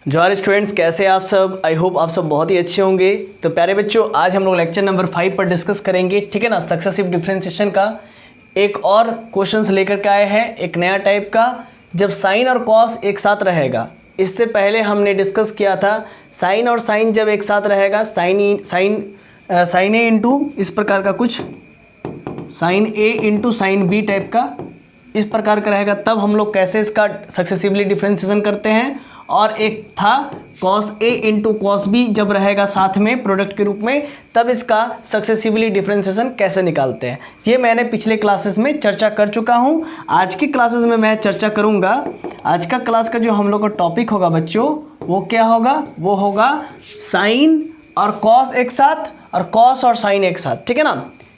जोहार स्टूडेंट्स, कैसे हैं आप सब। आई होप आप सब बहुत ही अच्छे होंगे। तो प्यारे बच्चों, आज हम लोग लेक्चर नंबर 5 पर डिस्कस करेंगे, ठीक है ना। सक्सेसिव डिफरेंशिएशन का एक और क्वेश्चंस लेकर के आए हैं, एक नया टाइप का, जब साइन और कॉस एक साथ रहेगा। इससे पहले हमने डिस्कस किया था साइन और साइन जब एक साथ रहेगा, साइन ए इंटू इस प्रकार का कुछ, sign A into sine B type का इस प्रकार का रहेगा, तब हम लोग कैसे इसका सक्सेसिवली डिफरेंशिएशन करते हैं। और एक था cos A into cos B जब रहेगा साथ में प्रोडक्ट के रूप में, तब इसका सक्सेसिवली डिफरेंशिएशन कैसे निकालते हैं। ये मैंने पिछले क्लासेस में चर्चा कर चुका हूँ। आज की क्लासेस में मैं चर्चा करूँगा। आज का क्लास का जो हम लोग का टॉपिक होगा बच्चों, वो क्या होगा, वो होगा साइन और कॉस एक साथ और कॉस और साइन एक साथ, ठीक है ना।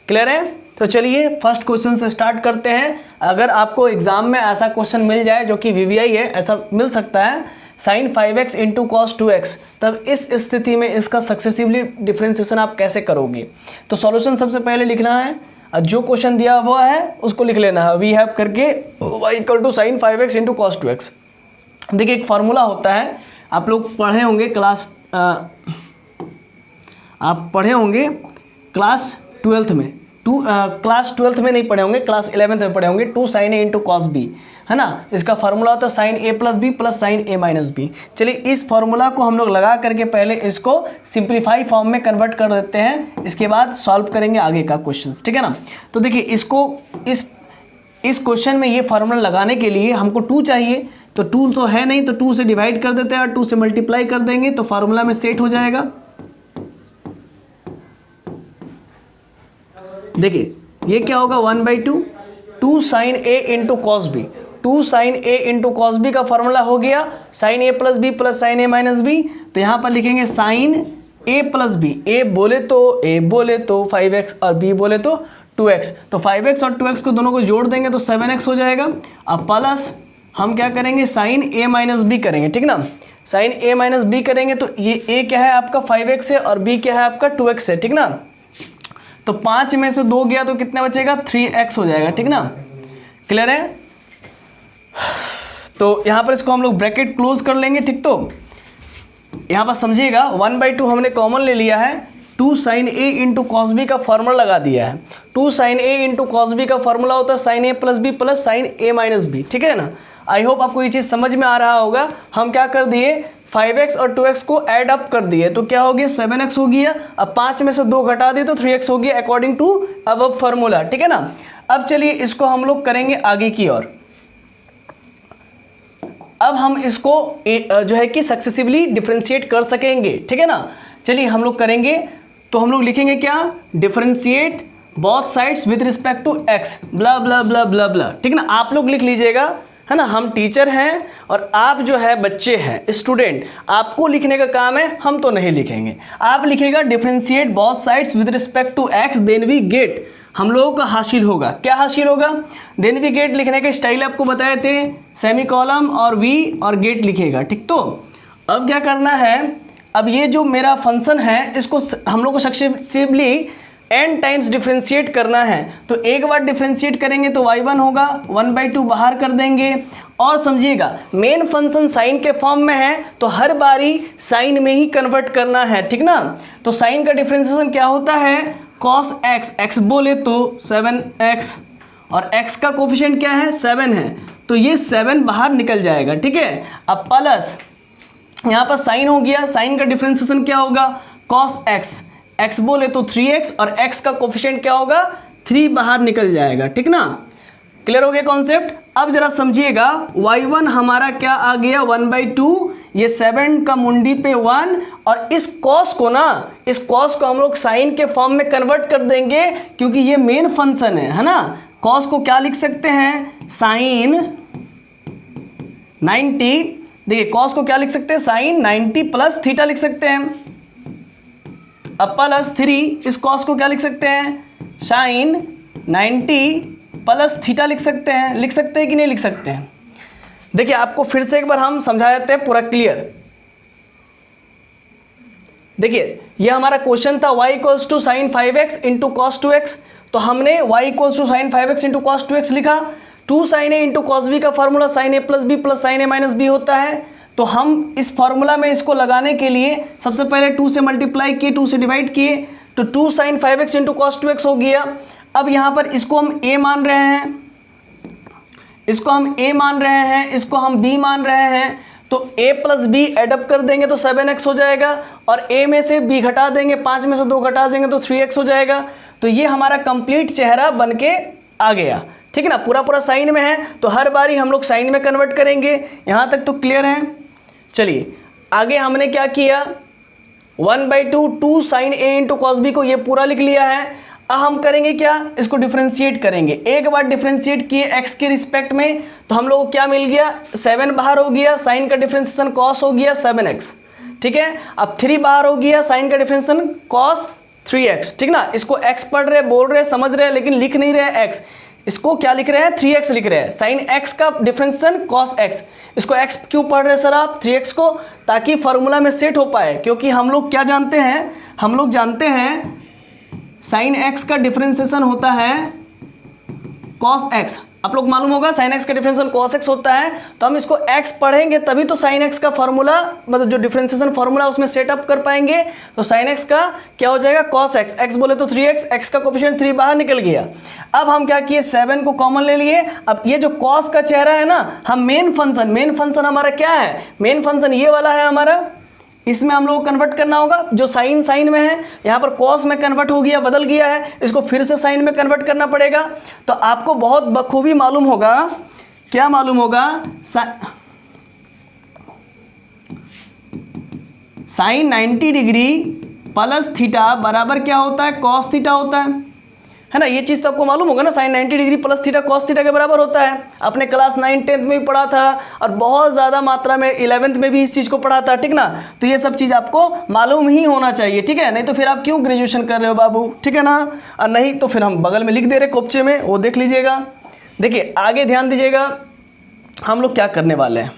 क्लियर है। तो चलिए फर्स्ट क्वेश्चन से स्टार्ट करते हैं। अगर आपको एग्जाम में ऐसा क्वेश्चन मिल जाए जो कि VVI है, ऐसा मिल सकता है, sign 5x into cos 2x, तब इस स्थिति में इसका सक्सेसिवली डिफरेंशिएशन आप कैसे करोगे। तो सॉल्यूशन सबसे पहले लिखना है, जो क्वेश्चन दिया हुआ है उसको लिख लेना है। वी हैव करके y equal to sine 5x into cos 2x। देखिए एक फार्मूला होता है, आप लोग पढ़े होंगे आप पढ़े होंगे क्लास 12th में, क्लास 12th में नहीं पढ़े होंगे, क्लास 11th में पढ़े होंगे। 2 sine A into cos B, है ना। इसका फार्मूला होता है sign A plus B plus sine A minus B. चलिए इस फार्मूला को हम लोग लगा करके पहले इसको सिंप्लीफाई फॉर्म में कन्वर्ट कर देते हैं, इसके बाद सॉल्व करेंगे आगे का क्वेश्चन, ठीक है ना। तो देखिए इसको इस क्वेश्चन में ये फार्मूला लगाने के लिए हमको 2 चाहिए, तो 2 तो है नहीं, तो 2 से डिवाइड कर देते हैं और 2 से मल्टीप्लाई कर देंगे तो फार्मूला में सेट हो जाएगा। देखिए ये क्या होगा, 1/2 2 sine A into cos B. 2 sine A into cos B का फॉर्मूला हो गया sign A plus B plus sine A minus B. तो यहाँ पर लिखेंगे साइन ए प्लस बी, ए बोले तो 5x और बी बोले तो 2x। तो 5x और 2x को दोनों को जोड़ देंगे तो 7x हो जाएगा। अब प्लस हम क्या करेंगे, साइन ए माइनस बी करेंगे, ठीक ना। साइन ए माइनस बी करेंगे तो ये ए क्या है आपका 5x है और बी क्या है आपका 2x है, ठीक ना। तो 5 में से 2 गया तो कितना बचेगा, 3x हो जाएगा, ठीक ना। क्लियर है। तो यहाँ पर इसको हम लोग ब्रैकेट क्लोज कर लेंगे, ठीक। तो यहाँ पर समझिएगा 1/2 हमने कॉमन ले लिया है, 2 sine A into cos B का फॉर्मूला लगा दिया है। 2 sine A into cos B का फॉर्मूला होता है sign A plus B plus sine A minus B, ठीक है ना। आई होप आपको ये चीज़ समझ में आ रहा होगा। हम क्या कर दिए, 5x और 2x को ऐड अप कर दिए तो क्या हो गया, 7x हो गया। अब 5 में से 2 घटा दिए तो 3x हो गया अकॉर्डिंग टू अब फार्मूला, ठीक है ना। अब चलिए इसको हम लोग करेंगे आगे की ओर। अब हम इसको जो है कि सक्सेसिवली डिफरेंशिएट कर सकेंगे, ठीक है ना। चलिए हम लोग करेंगे, तो हम लोग लिखेंगे क्या, differentiate both sides with respect to x blah blah blah blah blah, ठीक ना। आप लोग लिख लीजिएगा, है ना। हम टीचर हैं और आप जो है बच्चे हैं, स्टूडेंट, आपको लिखने का काम है, हम तो नहीं लिखेंगे। आप लिखेगा differentiate both sides with respect to x, then we get, हम लोगों का हासिल होगा, क्या हासिल होगा, देन वी गेट। लिखने के स्टाइल आपको बताए थे, सेमी कॉलम और वी और गेट लिखेगा, ठीक। तो अब क्या करना है, अब ये जो मेरा फंक्शन है इसको हम लोग को सक्सेसिवली n टाइम्स डिफरेंशिएट करना है। तो एक बार डिफरेंशिएट करेंगे तो y1 होगा, 1/2 बाहर कर देंगे। और समझिएगा मेन फंक्शन साइन के फॉर्म में है तो हर बारी साइन में ही कन्वर्ट करना है, ठीक ना। तो साइन का डिफरेंशिएशन क्या होता है, cos x, x बोले तो 7x और x का कोफिशिएंट क्या है, 7 है, तो ये 7 बाहर निकल जाएगा, ठीक है। अब प्लस यहाँ पर साइन हो गया, साइन का डिफरेंशिएशन क्या होगा, cos x, x बोले तो 3x और x का कोफिशिएंट क्या होगा, 3 बाहर निकल जाएगा, ठीक ना। क्लियर हो गया कॉन्सेप्ट। अब जरा समझिएगा, y1 हमारा क्या आ गया, 1/2, ये 7 का मुंडी पे 1, और इस cos को ना, इस cos को हम लोग साइन के फॉर्म में कन्वर्ट कर देंगे क्योंकि ये मेन फंक्शन है ना। cos को क्या लिख सकते हैं, साइन 90, देखिए cos को क्या लिख सकते हैं, साइन 90 प्लस थीटा लिख सकते हैं। अब प्लस 3, इस cos को क्या लिख सकते हैं, साइन 90 प्लस थीटा लिख सकते हैं कि नहीं लिख सकते हैं। देखिए आपको फिर से एक बार हम समझा देते हैं पूरा क्लियर। देखिए ये हमारा क्वेश्चन था y equals to sine 5x into cos 2x, तो हमने y equals to sine 5x into cos 2x लिखा। 2 sine A into cos B का formula sine A plus B plus sine A minus B होता है। तो हम इस formula में इसको लगाने के लिए सबसे पहले 2 से मल्टीप्लाई किए, 2 से डिवाइड किए, तो 2 sin 5x into cos 2x हो गया। अब यहाँ पर इसको हम a मान रहे हैं, इसको हम a मान रहे हैं, इसको हम b मान रहे हैं, तो a प्लस बी एडअप कर देंगे तो 7x हो जाएगा, और a में से b घटा देंगे, 5 में से 2 घटा देंगे तो 3x हो जाएगा। तो ये हमारा कंप्लीट चेहरा बन के आ गया, ठीक है ना। पूरा पूरा साइन में है तो हर बारी हम लोग साइन में कन्वर्ट करेंगे। यहाँ तक तो क्लियर है। चलिए आगे हमने क्या किया, 1/2 2 sin a into cos B को ये पूरा लिख लिया है। अब हम करेंगे क्या, इसको डिफ्रेंशिएट करेंगे। एक बार डिफ्रेंशिएट किए x के रिस्पेक्ट में तो हम लोग को क्या मिल गया, 7 बाहर हो गया, साइन का डिफ्रेंशिएशन cos हो गया 7x, ठीक है। अब 3 बाहर हो गया, साइन का डिफ्रेंशिएशन cos 3x, ठीक ना। इसको x पढ़ रहे, बोल रहे, समझ रहे, लेकिन लिख नहीं रहे x, इसको क्या लिख रहे हैं, 3x लिख रहे हैं। साइन x का डिफरेंशिएशन cos x, इसको x क्यों पढ़ रहे हैं सर आप, 3x को, ताकि फार्मूला में सेट हो पाए। क्योंकि हम लोग क्या जानते हैं, हम लोग जानते हैं साइन x का डिफरेंशिएशन होता है cos x। आप लोग मालूम होगा साइन x का डिफरेंशिएशन cos x होता है, तो हम इसको x पढ़ेंगे तभी तो साइन x का फार्मूला, मतलब जो डिफरेंशिएशन फार्मूला उसमें सेटअप कर पाएंगे। तो साइन x का क्या हो जाएगा, cos x, x बोले तो 3x, x का कोफिशिएंट 3 बाहर निकल गया। अब हम क्या किए, 7 को कॉमन ले लिए। अब ये जो cos का चेहरा है ना, हम मेन फंक्शन हमारा क्या है, मेन फंक्शन ये वाला है हमारा, इसमें हम लोग को कन्वर्ट करना होगा। जो साइन में है, यहाँ पर कॉस में कन्वर्ट हो गया, बदल गया है, इसको फिर से साइन में कन्वर्ट करना पड़ेगा। तो आपको बहुत बखूबी मालूम होगा, क्या मालूम होगा, साइन 90 डिग्री प्लस थीटा बराबर क्या होता है, कॉस थीटा होता है ना। ये चीज़ तो आपको मालूम होगा ना, sine 90 degree plus theta cos theta के बराबर होता है। आपने क्लास 9 10th में भी पढ़ा था, और बहुत ज़्यादा मात्रा में 11th में भी इस चीज़ को पढ़ा था, ठीक ना। तो ये सब चीज़ आपको मालूम ही होना चाहिए, ठीक है। नहीं तो फिर आप क्यों ग्रेजुएशन कर रहे हो बाबू, ठीक है ना। और नहीं तो फिर हम बगल में लिख दे रहे कोपचे में, वो देख लीजिएगा। देखिए आगे ध्यान दीजिएगा, हम लोग क्या करने वाले हैं।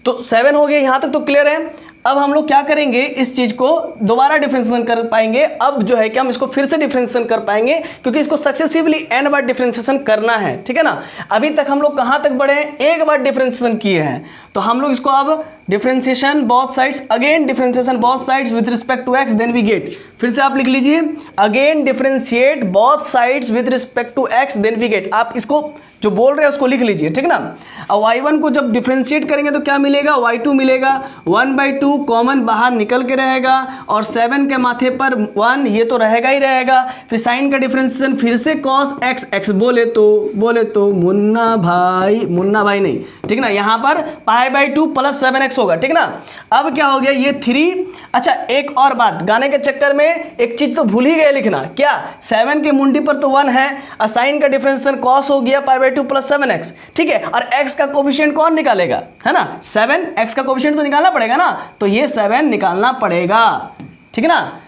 तो 7 हो गया, यहाँ तक तो क्लियर है। अब हम लोग क्या करेंगे, इस चीज़ को दोबारा डिफरेंशिएशन कर पाएंगे। अब जो है कि हम इसको फिर से डिफरेंशिएशन कर पाएंगे, क्योंकि इसको सक्सेसिवली n बार डिफरेंशिएशन करना है, ठीक है ना। अभी तक हम लोग कहाँ तक बढ़े हैं, एक बार डिफरेंशिएशन किए हैं। तो हम लोग इसको अब differentiation both sides, again differentiation both sides with respect to x, then we get. फिर से आप लिख लीजिए, again differentiate both sides with respect to x, then we get. आप इसको जो बोल रहे हैं उसको लिख लीजिए, ठीक ना। अब y1 को जब डिफरेंशिएट करेंगे तो क्या मिलेगा, y2 मिलेगा। 1/2 कॉमन बाहर निकल के रहेगा, और 7 के माथे पर 1, ये तो रहेगा ही रहेगा। फिर साइन का डिफरेंशिएशन फिर से cos x, x बोले तो मुन्ना भाई नहीं, ठीक ना। यहाँ पर π/2 प्लस 7x होगा, ठीक ना। अब क्या हो गया, ये 3। अच्छा एक और बात, गाने के चक्कर में एक चीज तो भूल ही गए लिखना, क्या, 7 के मुंडी पर तो 1 है, और साइन का डिफरेंशिएशन cos हो गया π/2 प्लस 7x, ठीक है। और x का कोफिशिएंट कौन निकालेगा, है ना, 7, x का कोफिशिएंट तो निकालना पड़ेगा ना, तो ये 7 निकालना पड़ेगा, ठीक है ना।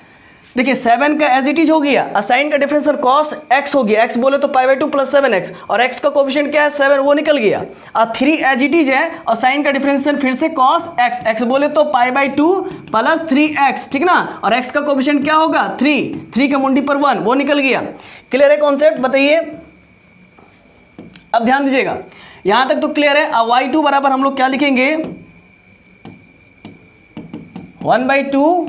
देखिए 7 का एज इट इज हो गया, और साइन का डिफरेंशिएशन cos x हो गया, x बोले तो π/2 प्लस 7x, और x का कोफिशिएंट क्या है 7, वो निकल गया। और 3 एज इट इज है, और साइन का डिफरेंशिएशन फिर से cos x, x बोले तो π/2 प्लस 3x, ठीक ना। और x का कोफिशिएंट क्या होगा 3 के मुंडी पर 1, वो निकल गया। क्लियर है कॉन्सेप्ट, बताइए। अब ध्यान दीजिएगा, यहां तक तो क्लियर है। अब y2 बराबर हम लोग क्या लिखेंगे, 1/2,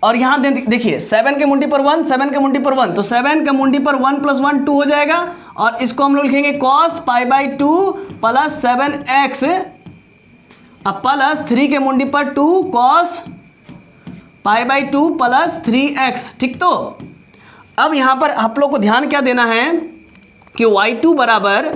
और यहां देखिए 7 के मुंडी पर 1, 7 के मुंडी पर 1, तो 7 के मुंडी पर 1 + 1 2 हो जाएगा, और इसको हम लोग लिखेंगे cos π/2 प्लस 7x, अब प्लस 3 के मुंडी पर 2 cos π/2 प्लस 3x, ठीक। तो अब यहां पर आप लोग को ध्यान क्या देना है कि y2 बराबर,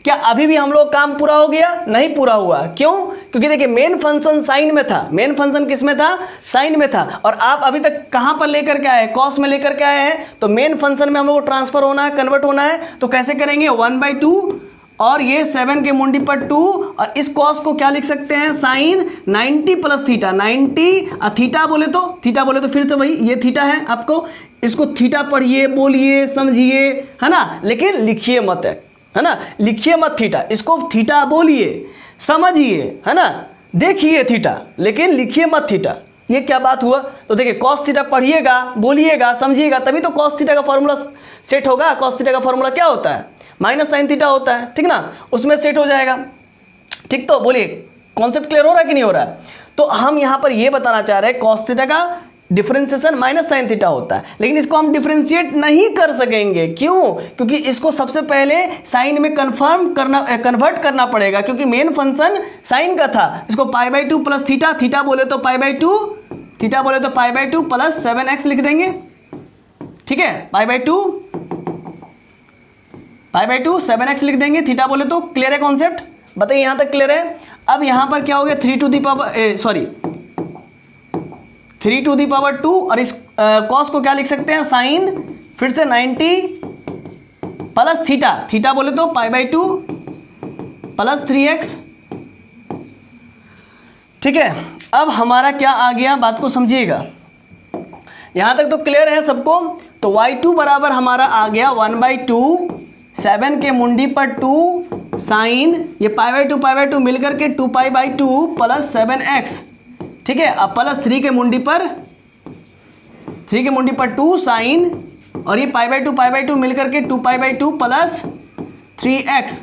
क्या अभी भी हम लोग काम पूरा हो गया, नहीं पूरा हुआ। क्यों, क्योंकि देखिए मेन फंक्शन साइन में था, मेन फंक्शन किस में था, साइन में था, और आप अभी तक कहां पर लेकर के आए, कॉस में लेकर के आए हैं। तो मेन फंक्शन में हम लोग को ट्रांसफर होना है, कन्वर्ट होना है, तो कैसे करेंगे, 1/2, और ये 7 के मुंडी पर 2, और इस कॉस को क्या लिख सकते हैं, साइन 90 प्लस थीटा, 90 थीटा बोले तो फिर से वही ये थीटा है, आपको इसको थीटा पढ़िए, बोलिए, समझिए, है ना, लेकिन लिखिए मत, है ना, लिखिए मत थीटा, इसको थीटा बोलिए, समझिए, है ना, देखिए थीटा, लेकिन लिखिए मत थीटा। ये क्या बात हुआ, तो देखिए कॉस थीटा पढ़िएगा, बोलिएगा, समझिएगा, तभी तो कॉस थीटा का फॉर्मूला सेट होगा। कॉस थीटा का फॉर्मूला क्या होता है, माइनस साइन थीटा होता है, ठीक ना, उसमें सेट हो जाएगा, ठीक। तो बोलिए कॉन्सेप्ट क्लियर हो रहा है कि नहीं हो रहा है? तो हम यहाँ पर ये बताना चाह रहे हैं कॉस थीटा का डिफरेंशिएशन माइनस साइन थीटा होता है, लेकिन इसको हम डिफरेंशिएट नहीं कर सकेंगे। क्यों? क्योंकि इसको सबसे पहले साइन में कन्वर्ट करना पड़ेगा, क्योंकि मेन फंक्शन साइन का था। इसको pi by 2 plus theta, theta बोले तो पाई बाई 2, थीटा बोले तो पाई बाई 2 प्लस 7x लिख देंगे। ठीक है, पाई बाई 2 7x लिख देंगे, थीटा बोले तो। क्लियर है कॉन्सेप्ट? बताइए यहाँ तक क्लियर है? अब यहाँ पर क्या हो गया 3 टू दी पावर 2, और इस कॉस को क्या लिख सकते हैं साइन, फिर से 90 प्लस थीटा, थीटा बोले तो पाई बाई 2 प्लस 3x। ठीक है, अब हमारा क्या आ गया, बात को समझिएगा। यहां तक तो क्लियर है सबको? तो y2 बराबर हमारा आ गया 1/2 7 के मुंडी पर 2 साइन, ये पाई बाई 2 मिलकर के 2 पाई बाई 2 प्लस 7x। ठीक है, अब प्लस 3 के मुंडी पर 2 साइन, और ये पाई बाई 2 मिलकर के 2 पाई बाई 2 प्लस 3x।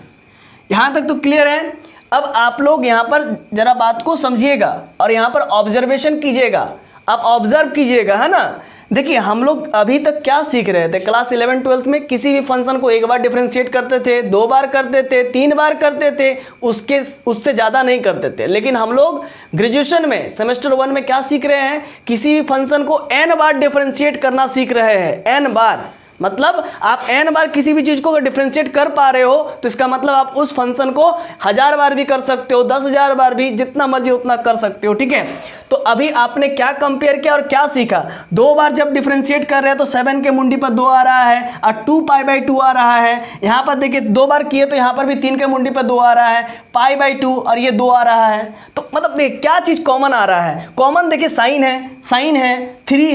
यहां तक तो क्लियर है? अब आप लोग यहां पर जरा बात को समझिएगा और यहां पर ऑब्जर्वेशन कीजिएगा, आप ऑब्जर्व कीजिएगा, है ना। देखिए हम लोग अभी तक क्या सीख रहे थे, क्लास 11-12 में किसी भी फंक्शन को एक बार डिफरेंशिएट करते थे, 2 बार करते थे, 3 बार करते थे, उससे ज़्यादा नहीं करते थे। लेकिन हम लोग ग्रेजुएशन में सेमेस्टर 1 में क्या सीख रहे हैं, किसी भी फंक्शन को n बार डिफरेंशिएट करना सीख रहे हैं। n बार मतलब आप n बार किसी भी चीज़ को अगर डिफरेंशिएट कर पा रहे हो तो इसका मतलब आप उस फंक्शन को 1000 बार भी कर सकते हो, 10,000 बार भी, जितना मर्जी उतना कर सकते हो। ठीक है, तो अभी आपने क्या कंपेयर किया और क्या सीखा? 2 बार जब डिफरेंशिएट कर रहे हैं तो 7 के मुंडी पर 2 आ रहा है और 2 पाई बाई 2 आ रहा है। यहाँ पर देखिए 2 बार किए तो यहाँ पर भी 3 के मुंडी पर 2 आ रहा है, पाई बाई 2 और ये 2 आ रहा है। तो मतलब देखिए क्या चीज़ कॉमन आ रहा है, कॉमन देखिए साइन है, 3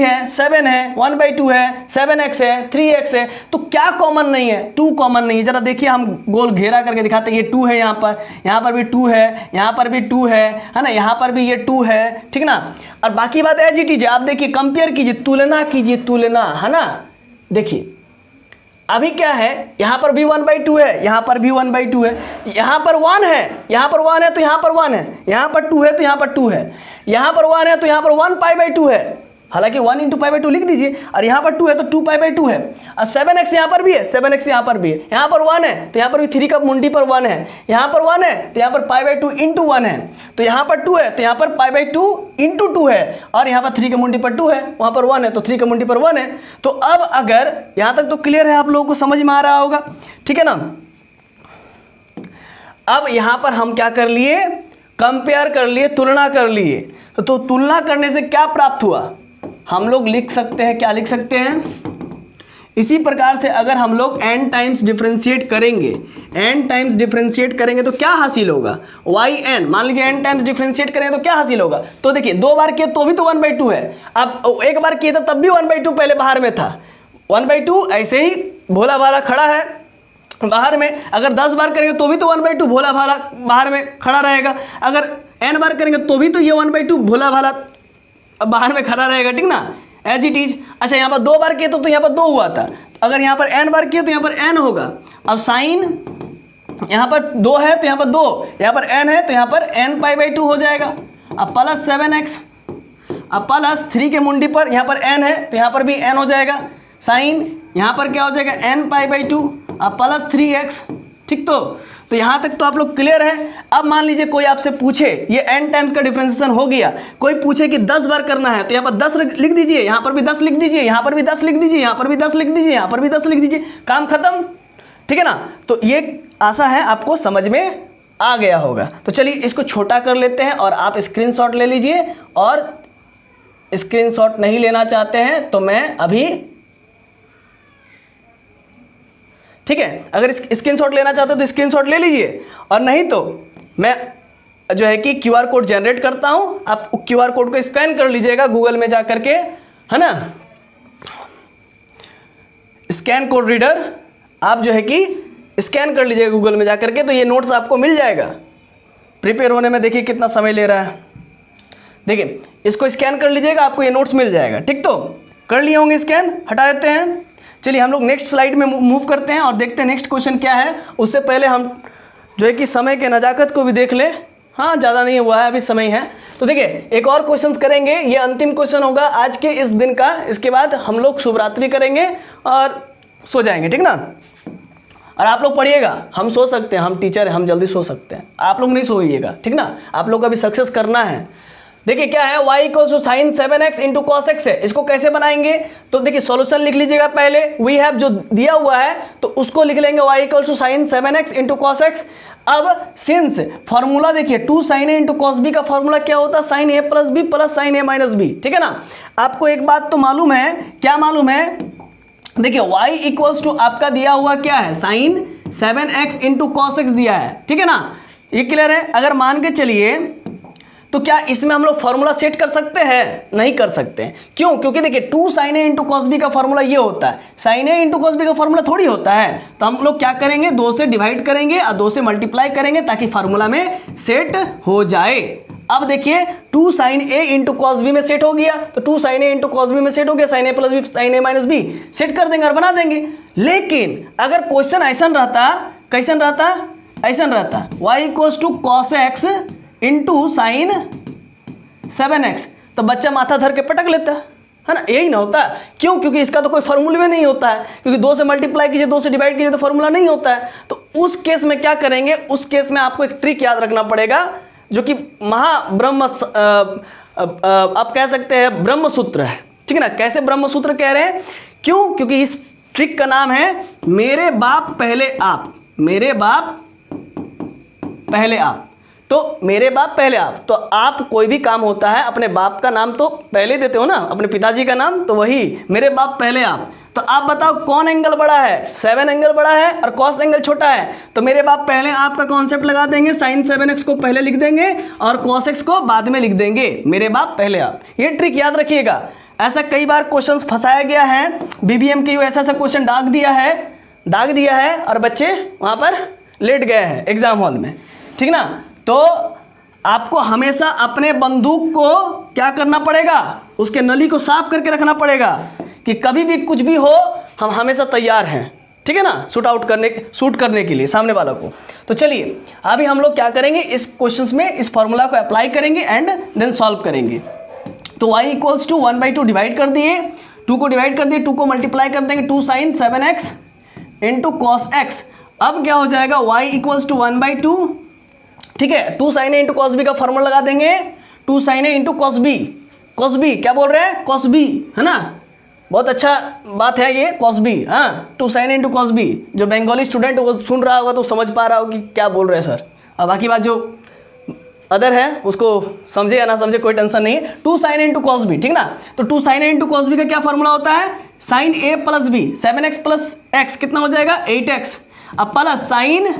है, 7 है, 1/2 है, 7x है, 3x है। तो क्या कॉमन नहीं है? 2 कॉमन नहीं है। जरा देखिए हम गोल घेरा करके दिखाते हैं, ये 2 है, यहाँ पर भी 2 है, यहाँ पर भी 2 है ना, यहाँ पर भी ये 2 है। ठीक ना, और बाकी बात एज इट इज। आप देखिए कंपेयर कीजिए, तुलना कीजिए, तुलना, है ना। देखिए अभी क्या है, यहाँ पर भी 1/2 है, यहाँ पर भी 1/2 है, यहाँ पर 1 है, यहाँ पर 1 है तो यहाँ पर 1 है, यहाँ पर 2 है तो यहाँ पर 2 है, यहाँ पर 1 है तो यहाँ पर 1 पाई बाई 2 है। हालांकि 1 × पाई बाई 2 लिख दीजिए, और यहाँ पर 2 है तो 2 पाई बाई 2 है, और 7x यहाँ पर भी है, 7x यहाँ पर भी है, यहाँ पर 1 है तो यहाँ पर भी 3 का मुंडी पर 1 है, यहाँ पर 1 है तो यहाँ पर पाई बाई 2 × 1 है, तो यहाँ पर 2 है तो यहाँ पर पाई बाई 2 × 2 है, और यहाँ पर 3 के मुंडी पर 2 है, वहाँ पर 1 है तो 3 के मुंडी पर 1 है। तो अब अगर यहाँ तक तो क्लियर है, आप लोगों को समझ में आ रहा होगा। ठीक है ना। अब यहाँ पर हम क्या कर लिए, कंपेयर कर लिए, तुलना कर लिए। तो तुलना करने से क्या प्राप्त हुआ, हम लोग लिख सकते हैं, क्या लिख सकते हैं, इसी प्रकार से अगर हम लोग n टाइम्स डिफरेंशिएट करेंगे तो क्या हासिल होगा, yn। मान लीजिए n टाइम्स डिफरेंशिएट करेंगे तो क्या हासिल होगा। तो देखिए 2 बार किए तो भी तो 1/2 है, अब 1 बार किए तो तब भी 1/2 पहले बाहर में था, 1/2 ऐसे ही भोला भाला खड़ा है बाहर में। अगर 10 बार करेंगे तो भी तो 1/2 भोला भाला बाहर में खड़ा रहेगा, अगर n बार करेंगे तो भी तो ये 1/2 भोला भाला बाहर में खड़ा रहेगा। ठीक ना, एज इट इज। अच्छा यहाँ पर 2 बार किए तो यहाँ पर 2 हुआ था, अगर यहाँ पर n बार किए तो यहाँ पर n होगा। अब साइन यहाँ पर 2 है तो यहाँ पर 2, यहाँ पर n है तो यहाँ पर n पाई बाई 2 हो जाएगा। अब प्लस 7x, अब प्लस 3 के मुंडी पर यहाँ पर n है तो यहाँ पर भी n हो जाएगा। साइन यहाँ पर क्या हो जाएगा, n पाई बाई 2, अब प्लस 3x। ठीक, तो यहाँ तक तो आप लोग क्लियर है। अब मान लीजिए कोई आपसे पूछे, ये n टाइम्स का डिफरेंशिएशन हो गया, कोई पूछे कि 10 बार करना है तो यहाँ पर 10 लिख दीजिए, यहाँ पर भी 10 लिख दीजिए, यहाँ पर भी 10 लिख दीजिए, यहाँ पर भी 10 लिख दीजिए, यहाँ पर भी 10 लिख दीजिए, काम खत्म। ठीक है ना। तो ये आशा है आपको समझ में आ गया होगा। तो चलिए इसको छोटा कर लेते हैं और आप स्क्रीनशॉट ले लीजिए, और स्क्रीनशॉट नहीं लेना चाहते हैं तो मैं अभी, ठीक है, अगर स्क्रीनशॉट लेना चाहते हो तो स्क्रीनशॉट ले लीजिए, और नहीं तो मैं जो है कि QR कोड जनरेट करता हूं, आप QR कोड को स्कैन कर लीजिएगा गूगल में जा करके, है ना। स्कैन कोड रीडर आप जो है कि स्कैन कर लीजिएगा गूगल में जा करके, तो ये नोट्स आपको मिल जाएगा। प्रिपेयर होने में देखिए कितना समय ले रहा है, देखिए इसको स्कैन कर लीजिएगा, आपको ये नोट्स मिल जाएगा। ठीक, तो कर लिए होंगे स्कैन, हटा देते हैं। चलिए हम लोग नेक्स्ट स्लाइड में मूव करते हैं और देखते हैं नेक्स्ट क्वेश्चन क्या है। उससे पहले हम जो है कि समय के नज़ाकत को भी देख लें हाँ ज़्यादा नहीं हुआ है, अभी समय है। तो देखिए एक और क्वेश्चन करेंगे, ये अंतिम क्वेश्चन होगा आज के इस दिन का। इसके बाद हम लोग शुभरात्रि करेंगे और सो जाएंगे, ठीक ना। और आप लोग पढ़िएगा, हम सो सकते हैं, हम टीचर हैं, हम जल्दी सो सकते हैं, आप लोग नहीं सोइएगा, ठीक ना। आप लोग को अभी सक्सेस करना है। देखिए क्या है, y equals to sine 7x into cos x है। इसको कैसे बनाएंगे, तो देखिए सॉल्यूशन लिख लीजिएगा पहले। वी हैव जो दिया हुआ है तो उसको लिख लेंगे y equals to sine 7x into cos x. अब सिंस फॉर्मूला देखिए 2 sin a into cos B का फॉर्मूला क्या होता है, sine a plus B plus sine a minus B, ठीक है ना। आपको एक बात तो मालूम है, क्या मालूम है, देखिए y इक्वल्स टू आपका दिया हुआ क्या है, sign 7x into cos x दिया है, ठीक है ना। ये क्लियर है। अगर मान के चलिए तो क्या इसमें हम लोग फॉर्मूला सेट कर सकते हैं, नहीं कर सकते हैं। क्यों, क्योंकि देखिए 2 sin a into cos B का फॉर्मूला ये होता है, sin a into cos B का फॉर्मूला थोड़ी होता है। तो हम लोग क्या करेंगे, 2 से डिवाइड करेंगे और 2 से मल्टीप्लाई करेंगे ताकि फार्मूला में सेट हो जाए। अब देखिए 2 sin a into cos B में सेट हो गया, तो 2 sin a into cos B में सेट हो गया, sin a plus B sin a minus B set कर देंगे और बना देंगे। लेकिन अगर क्वेश्चन ऐसा रहता, कैसन रहता, ऐसा रहता y equals to cos x into sine 7x, तो बच्चा माथा धर के पटक लेता है ना, यही ना होता। क्यों, क्योंकि इसका तो कोई फॉर्मूले में नहीं होता है, क्योंकि 2 से मल्टीप्लाई कीजिए 2 से डिवाइड कीजिए तो फॉर्मूला नहीं होता है। तो उस केस में क्या करेंगे, उस केस में आपको एक ट्रिक याद रखना पड़ेगा जो कि महाब्रह्म आप कह सकते हैं ब्रह्म सूत्र है, ठीक है ना। कैसे ब्रह्म सूत्र कह रहे हैं, क्यों, क्योंकि इस ट्रिक का नाम है मेरे बाप पहले आप, मेरे बाप पहले आप। तो मेरे बाप पहले आप, तो आप कोई भी काम होता है अपने बाप का नाम तो पहले देते हो ना, अपने पिताजी का नाम, तो वही मेरे बाप पहले आप। तो आप बताओ कौन एंगल बड़ा है, 7 एंगल बड़ा है और कॉस एंगल छोटा है। तो मेरे बाप पहले आपका कॉन्सेप्ट लगा देंगे, साइन 7x को पहले लिख देंगे और कॉस एक्स को बाद में लिख देंगे, मेरे बाप पहले आप। ये ट्रिक याद रखिएगा। ऐसा कई बार क्वेश्चंस फंसाया गया है, BBMKU ऐसा क्वेश्चन दाग दिया है और बच्चे वहाँ पर लेट गए हैं एग्जाम हॉल में, ठीक ना। तो आपको हमेशा अपने बंदूक को क्या करना पड़ेगा, उसके नली को साफ करके रखना पड़ेगा कि कभी भी कुछ भी हो हम हमेशा तैयार हैं, ठीक है ना, शूट करने के लिए सामने वालों को। तो चलिए अभी हम लोग क्या करेंगे, इस क्वेश्चंस में इस फॉर्मूला को अप्लाई करेंगे एंड देन सॉल्व करेंगे। तो y इक्वल्स टू 1/2 डिवाइड कर दिए, 2 को डिवाइड कर दिए, 2 को मल्टीप्लाई कर देंगे, 2 sin 7x into cos x. अब क्या हो जाएगा, y इक्वल्स टू 1/2, ठीक है। 2 sin a into cos B का फॉर्मूला लगा देंगे, 2 sin a into cos B, cos B क्या बोल रहे हैं, कॉस बी, है ना। बहुत अच्छा बात है ये कॉस बी, हाँ 2 sin a into cos B. जो बंगाली स्टूडेंट वो सुन रहा होगा तो समझ पा रहा होगा कि क्या बोल रहे हैं सर। अब बाकी बात जो अदर है उसको समझे या ना समझे कोई टेंशन नहीं है। 2 sin a into cos B, ठीक ना। तो 2 sin a into cos B का क्या फॉर्मूला होता है, sine a plus B, 7x plus x कितना हो जाएगा 8x, अब plus sign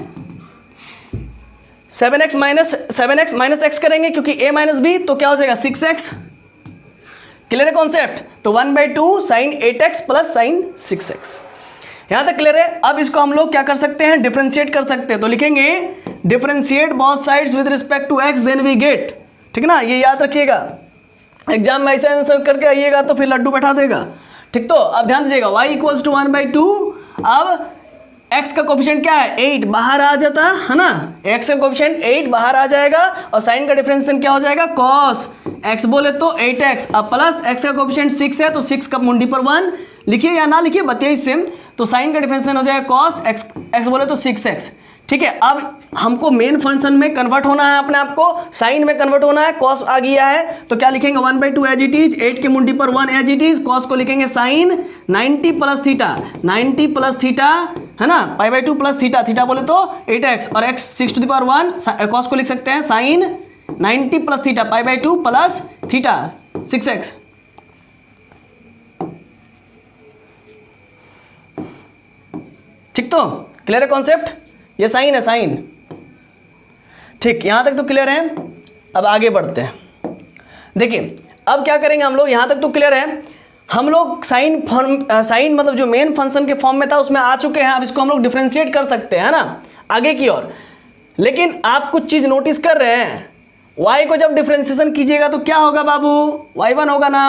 7x minus x करेंगे क्योंकि a माइनस बी, तो क्या हो जाएगा 6x। क्लियर है कॉन्सेप्ट। तो 1/2 sign 8x plus sign 6x, यहां तक क्लियर है। अब इसको हम लोग क्या कर सकते हैं, डिफरेंशिएट कर सकते हैं। तो लिखेंगे differentiate both sides with respect to x then we get, ठीक ना। ये याद रखिएगा, एग्जाम में ऐसे आंसर करके आइएगा तो फिर लड्डू बैठा देगा, ठीक। तो अब ध्यान दीजिएगा, y इक्वल्स टू 1/2, अब x का कोफिशिएंट क्या है 8 बाहर आ जाता है ना, x का कोफिशिएंट 8 बाहर आ जाएगा और साइन का डिफरेंशिएशन क्या हो जाएगा cos x बोले तो 8x, अब प्लस x का कोफिशिएंट 6 है तो 6 का मुंडी पर 1 लिखिए या ना लिखिए बताइए सेम। तो साइन का डिफरेंशिएशन हो जाएगा cos x बोले तो 6x, ठीक है। अब हमको मेन फंक्शन में कन्वर्ट होना है, अपने आप को साइन में कन्वर्ट होना है, cos आ गया है तो क्या लिखेंगे 1/2 एज इट इज, 8 के मुंडी पर 1 एज इट इज, cos को लिखेंगे sine 90 plus theta, 90 plus theta है ना, π/2 प्लस थीटा, थीटा बोले तो 8x और x 6⁻1, cos को लिख सकते हैं sine 90 plus theta π/2 plus theta 6x। ठीक, तो क्लियर है कॉन्सेप्ट, ये साइन है साइन, ठीक। यहां तक तो क्लियर है। अब आगे बढ़ते हैं, देखिए अब क्या करेंगे हम लोग, यहां तक तो क्लियर है। हम लोग साइन मतलब जो मेन फंक्शन के फॉर्म में था उसमें आ चुके हैं। अब इसको हम लोग डिफरेंशिएट कर सकते हैं, है ना, आगे की ओर। लेकिन आप कुछ चीज नोटिस कर रहे हैं, y को जब डिफरेंशिएशन कीजिएगा तो क्या होगा बाबू, y1 होगा ना,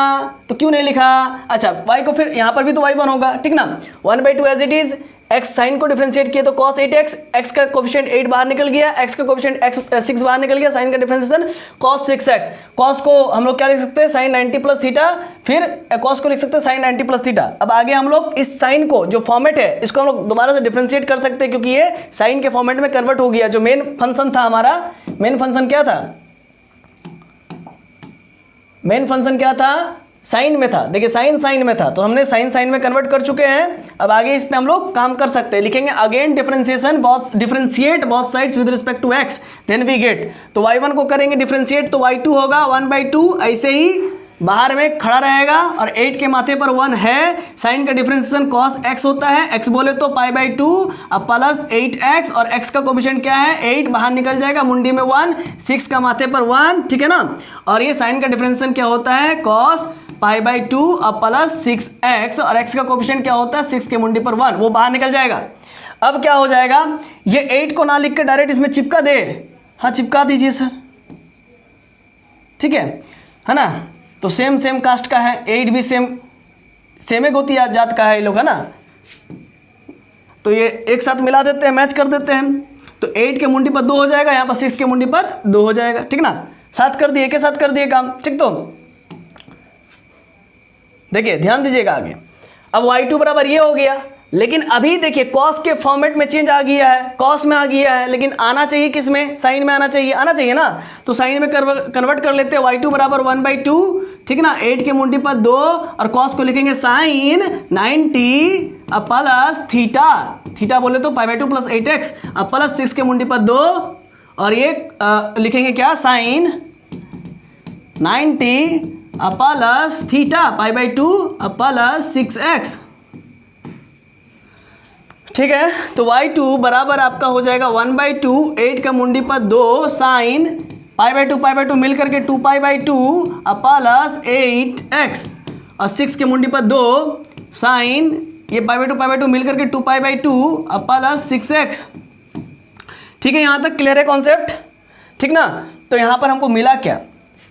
तो क्यों नहीं लिखा। अच्छा y को फिर यहाँ पर भी तो y1 होगा, ठीक ना। 1/2 as it is, x sine को डिफरेंशिएट किया तो cos 8x, एक्स का कोफिशिएंट 8 बाहर निकल गया, एक्स का कोफिशिएंट x 6 बाहर निकल गया, साइन का डिफरेंशिएशन cos 6x। cos को हम लोग क्या लिख सकते हैं, sin 90 प्लस थीटा, फिर cos को लिख सकते हैं sin 90 प्लस थीटा। अब आगे हम लोग इस साइन को जो फॉर्मेट है इसको हम लोग दोबारा से डिफरेंशिएट कर सकते हैं क्योंकि ये साइन के फॉर्मेट में कन्वर्ट हो गया। जो मेन फंक्शन था हमारा, मेन फंक्शन क्या था, मेन फंक्शन क्या था, साइन में था। देखिए साइन में था तो हमने साइन में कन्वर्ट कर चुके हैं। अब आगे इस पे हम लोग काम कर सकते हैं, लिखेंगे again differentiate both sides with respect to x, then we get. तो y1 को करेंगे डिफरेंशिएट तो y2 होगा 1/2, ऐसे ही बाहर में खड़ा रहेगा और 8 के माथे पर 1 है। साइन का डिफरेंशिएशन cos x होता है, x बोले तो π/2 अब प्लस 8x और x का कोफिशिएंट क्या है 8, बाहर निकल जाएगा, मुंडी में 1, 6 का माथे पर 1, ठीक है ना। और ये साइन का डिफरेंशिएशन क्या होता है cos π/2 अब प्लस 6x और x का कोफिशिएंट क्या होता है 6 के मुंडी पर 1, वो बाहर निकल जाएगा। अब क्या हो जाएगा, ये 8 को ना लिख के डायरेक्ट इसमें चिपका दे, हाँ चिपका दीजिए सर, ठीक है ना। तो सेम कास्ट का है, 8 भी सेम गोती जात का है ये लोग, है ना। तो ये एक साथ मिला देते हैं, मैच कर देते हैं। तो 8 के मुंडी पर 2 हो जाएगा, यहाँ पर 6 के मुंडी पर 2 हो जाएगा, ठीक ना। साथ कर दिए, के साथ कर दिए काम, ठीक। तो देखिए ध्यान दीजिएगा आगे। अब y2 बराबर ये हो गया, लेकिन अभी देखिए cos के फॉर्मेट में चेंज आ गया है, cos में आ गया है, लेकिन आना चाहिए किस में, साइन में आना चाहिए ना। तो साइन में कन्वर्ट कर लेते हैं, y2 बराबर 1/2, ठीक ना। 8 के मुंडी पर 2 और cos को लिखेंगे साइन 90 अब प्लस थीटा बोले तो π/2 प्लस 8x अब प्लस 6 के मुंडी पर 2 और ये लिखेंगे क्या साइन 90 अब प्लस थीटा π/2 अब प्लस 6x, ठीक है। तो y2 बराबर आपका हो जाएगा 1/2, 8 का मुंडी पर 2 साइन π/2 मिल करके 2π/2 अब प्लस 8x और 6 के मुंडी पर 2 साइन ये π/2 मिल करके 2π/2 अब प्लस 6x, ठीक है। यहाँ तक क्लियर है कॉन्सेप्ट, ठीक ना। तो यहाँ पर हमको मिला क्या,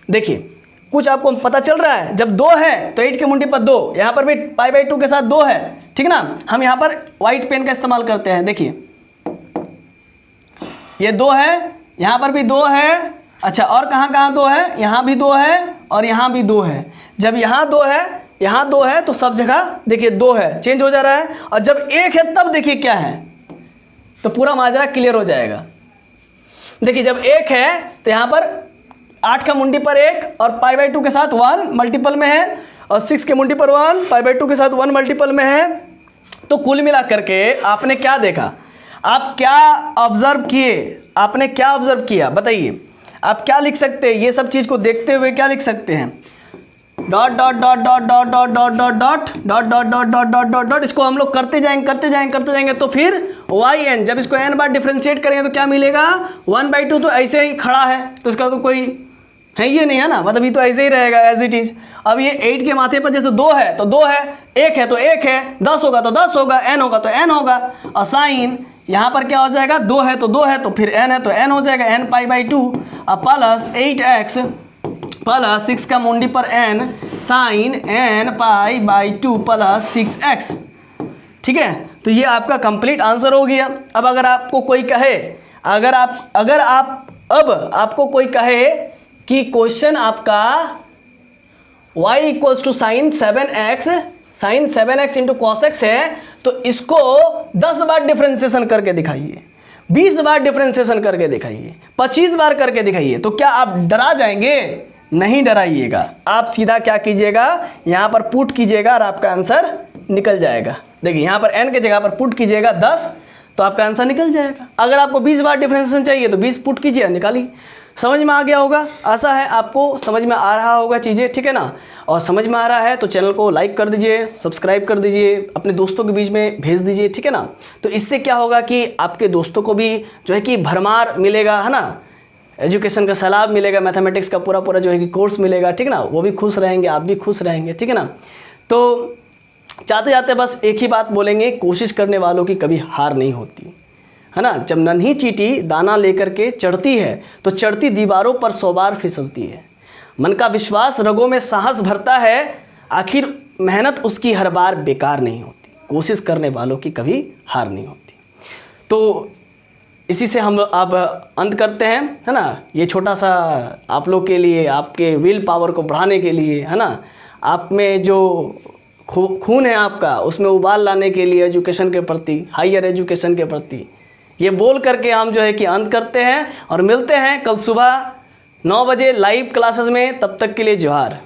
देखिए कुछ आपको पता चल रहा है, जब 2 है तो 8 के मुंडी पर 2, यहाँ पर भी π/2 के साथ 2 है, ठीक ना। हम यहाँ पर व्हाइट पेन का इस्तेमाल करते हैं, देखिए ये 2 है, यहाँ पर भी 2 है, अच्छा और कहाँ 2 है, यहाँ भी 2 है और यहाँ भी 2 है। जब यहाँ 2 है, यहाँ 2 है तो सब जगह देखिए 2 है, चेंज हो जा रहा है। और जब 1 है तब देखिए क्या है, तो पूरा माजरा क्लियर हो जाएगा। देखिए जब 1 है तो यहाँ पर 8 का मुंडी पर 1 और π/2 के साथ 1 मल्टीपल में है और 6 के मुंडी पर 1 π/2 के साथ 1 मल्टीपल में है। तो कुल मिला करके आपने क्या देखा, आप क्या ऑब्जर्व किए, आपने क्या ऑब्जर्व किया बताइए। आप क्या लिख सकते हैं, ये सब चीज़ को देखते हुए क्या लिख सकते हैं, dot dot dot dot dot dot dot dot dot dot dot dot dot dot dot dot, इसको हम लोग करते जाएंगे तो फिर yn, जब इसको n बार डिफरेंशिएट करेंगे तो क्या मिलेगा 1/2, तो ऐसे ही खड़ा है तो इसका तो कोई है ये नहीं है ना, मतलब ये तो ऐसे ही रहेगा एज इट इज। अब ये 8 के माथे पर जैसे 2 है तो 2 है, 1 है तो 1 है, 10 होगा तो 10 होगा, n होगा तो n होगा। और साइन यहाँ पर क्या हो जाएगा, 2 है तो 2 है तो फिर n है तो n हो जाएगा, n π/2 अब प्लस 8x प्लस 6 का मुंडी पर n sign n π/2 plus 6x, ठीक है। तो ये आपका कंप्लीट आंसर हो गया। अब अगर आपको कोई कहे, अगर आपको कोई कहे कि क्वेश्चन आपका y equals to sine 7x into cos x है, तो इसको 10 बार डिफरेंशिएशन करके दिखाइए, 20 बार डिफरेंशिएशन करके दिखाइए, 25 बार करके दिखाइए। तो क्या आप डरा जाएंगे? नहीं डराइएगा, आप सीधा क्या कीजिएगा, यहाँ पर पुट कीजिएगा और आपका आंसर निकल जाएगा। देखिए यहाँ पर n के जगह पर पुट कीजिएगा 10 तो आपका आंसर निकल जाएगा। अगर आपको 20 बार डिफरेंशिएशन चाहिए तो 20 पुट कीजिए, निकालिए। समझ में आ गया होगा, आशा है आपको समझ में आ रहा होगा चीज़ें, ठीक है ना। और समझ में आ रहा है तो चैनल को लाइक कर दीजिए, सब्सक्राइब कर दीजिए, अपने दोस्तों के बीच में भेज दीजिए, ठीक है ना। तो इससे क्या होगा कि आपके दोस्तों को भी जो है कि भरमार मिलेगा, है ना, एजुकेशन का सलाह मिलेगा, मैथमेटिक्स का पूरा जो है कि कोर्स मिलेगा, ठीक है ना। वो भी खुश रहेंगे, आप भी खुश रहेंगे, ठीक है ना। तो चाहते जाते बस एक ही बात बोलेंगे, कोशिश करने वालों की कभी हार नहीं होती, है ना। जब नन्ही चींटी दाना लेकर के चढ़ती है तो चढ़ती दीवारों पर 100 बार फिसलती है। मन का विश्वास रगों में साहस भरता है, आखिर मेहनत उसकी हर बार बेकार नहीं होती। कोशिश करने वालों की कभी हार नहीं होती। तो इसी से हम अब अंत करते हैं, है ना। ये छोटा सा आप लोग के लिए, आपके विल पावर को बढ़ाने के लिए, है ना, आप में जो खून है आपका उसमें उबाल लाने के लिए एजुकेशन के प्रति, हायर एजुकेशन के प्रति, ये बोल करके हम जो है कि अंत करते हैं और मिलते हैं कल सुबह 9 बजे लाइव क्लासेस में। तब तक के लिए जोहार।